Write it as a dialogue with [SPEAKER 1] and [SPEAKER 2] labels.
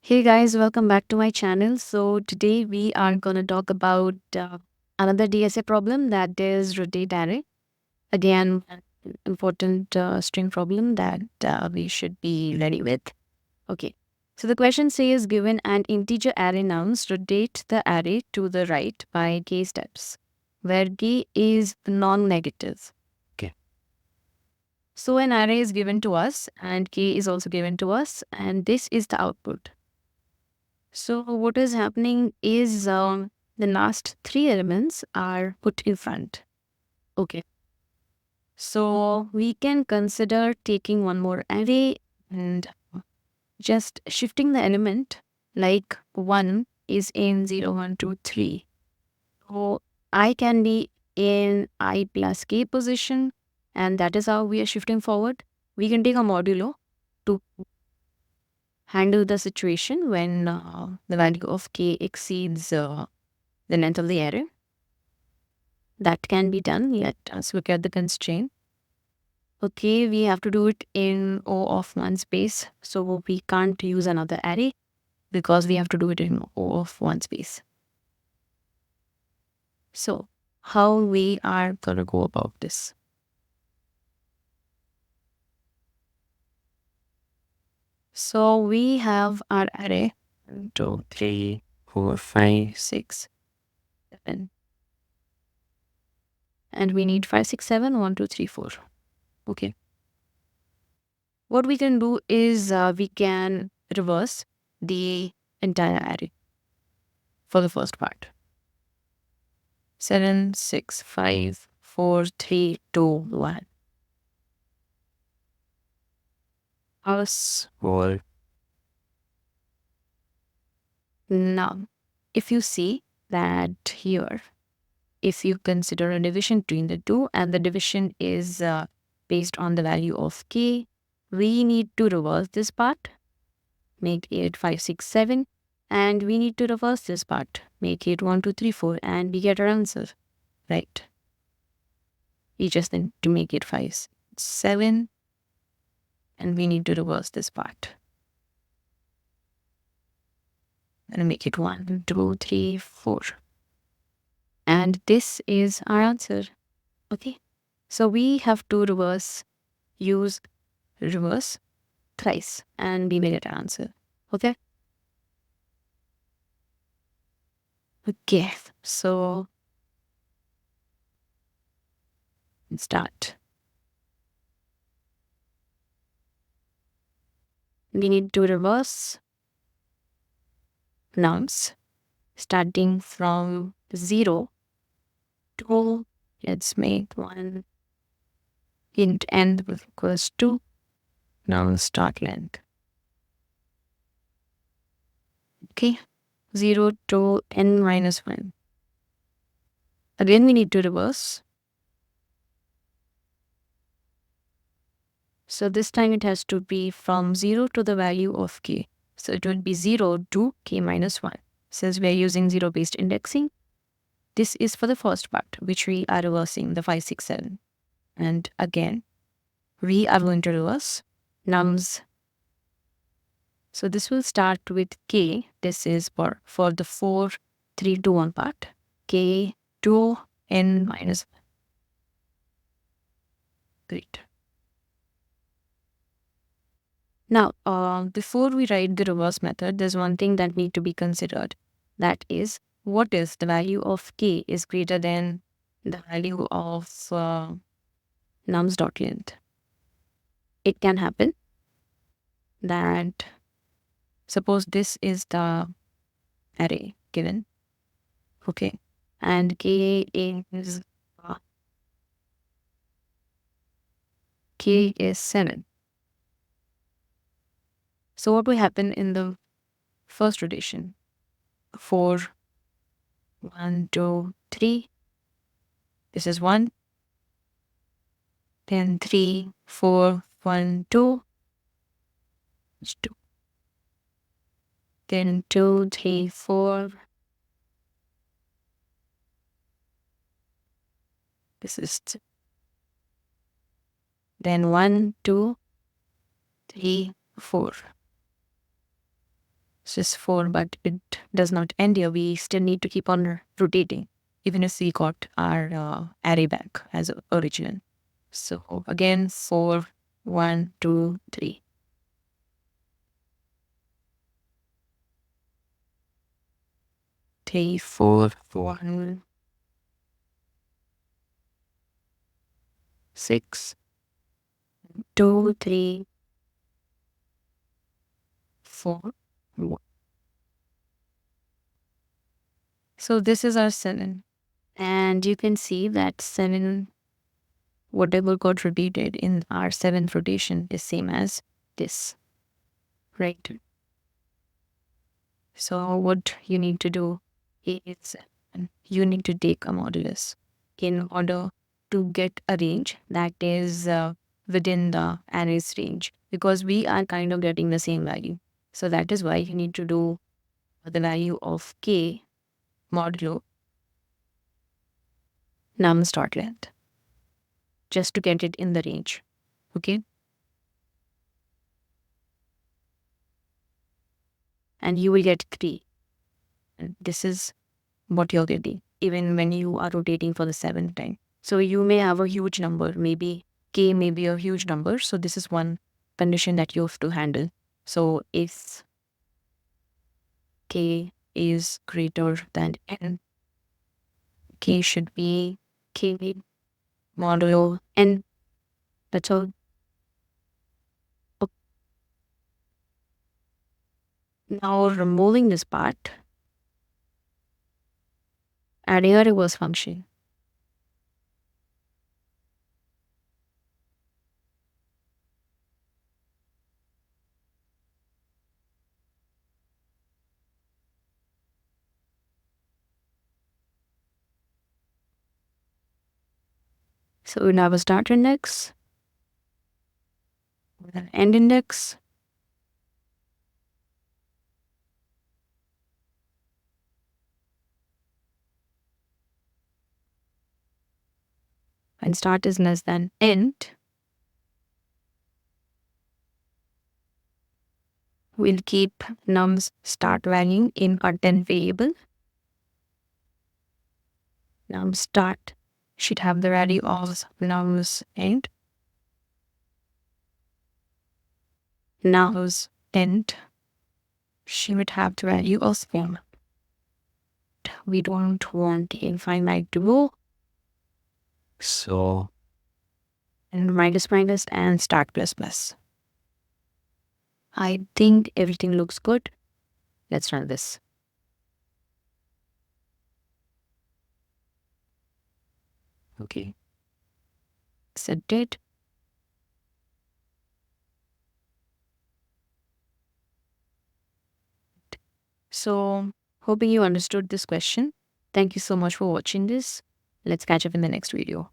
[SPEAKER 1] Hey guys, welcome back to my channel. So today we are going to talk about another DSA problem, that is rotate array. Again, an important string problem that we should be ready with. Okay. So the question says, given an integer array nums, rotate the array to the right by k steps, where k is non-negative.
[SPEAKER 2] Okay.
[SPEAKER 1] So an array is given to us and k is also given to us, and this is the output. So what is happening is the last three elements are put in front. Okay. So we can consider taking one more array and just shifting the element, like 1 is in 0, 1, 2, 3. So I can be in I plus k position, and that is how we are shifting forward. We can take a modulo to handle the situation when the value of k exceeds the length of the array. That can be done. Let us look at the constraint. Okay, we have to do it in O of one space. So we can't use another array because we have to do it in O of one space. So how we are going to go about this? So we have our array 1, 2, 3, 4, 5, 6, 7. And we need 5, 6, 7, 1, 2, 3, 4. Okay. What we can do is we can reverse the entire array for the first part. 7, 6, 5, 4, 3, 2, 1. Us.
[SPEAKER 2] Or
[SPEAKER 1] Now, if you see that here, if you consider a division between the two and the division is based on the value of k, we need to reverse this part, make it 5, 6, 7, and we need to reverse this part, make it 1, 2, 3, 4, and we get our answer, right? We just need to make it 5, 7, and we need to reverse this part and make it 1, 2, 3, 4. And this is our answer. Okay. So we have to use reverse thrice, and we will get our answer. Okay. Okay. So let's start. We need to reverse nums starting from 0 to, let's make 1 int n equals to now start length. Okay. 0 to n minus 1. Again, we need to reverse. So this time it has to be from 0 to the value of k. So it will be 0 to k minus 1. Since we are using 0-based indexing, this is for the first part, which we are reversing, the 5, 6, 7. And again, we are going to reverse nums. So this will start with k. This is for the 4, 3, 2, 1 part. K to n minus 1. Great. Now, before we write the reverse method, there's one thing that need to be considered. That is, what if the value of k is greater than the value of nums.length? It can happen that, suppose this is the array given, okay, and k is 7. So what will happen in the first rotation? 4, 1, 2, 3. This is 1. Then 3, 4, 1, 2. It's 2. Then 2, 3, 4. This is then 1, 2, 3, 4. just 4, but it does not end here. We still need to keep on rotating, even if we got our array back as original. So again, 4, 1, 2, 3. Three, 4, 1, 6, 2, 3, 4, 1. So this is our 7. And you can see that 7, whatever got repeated in our 7th rotation is same as this, right? So what you need to do is you need to take a modulus in order to get a range that is within the array's range, because we are kind of getting the same value. So that is why you need to do the value of k modulo nums dot length just to get it in the range. Okay. And you will get 3. And this is what you're getting even when you are rotating for the 7th time. So you may have a huge number, maybe k may be a huge number. So this is one condition that you have to handle. So if k is greater than n, k should be k modulo n. That's all. Now removing this part, adding a reverse function. So we have a start index, an end index, and start is less than end. We'll keep nums start value in content variable. Nums start should have the value of nums end. Nums end should have the value of form. We don't want infinite duo. So, and minus minus and start plus plus. I think everything looks good. Let's run this. Okay. Set it. So, hoping you understood this question. Thank you so much for watching this. Let's catch up in the next video.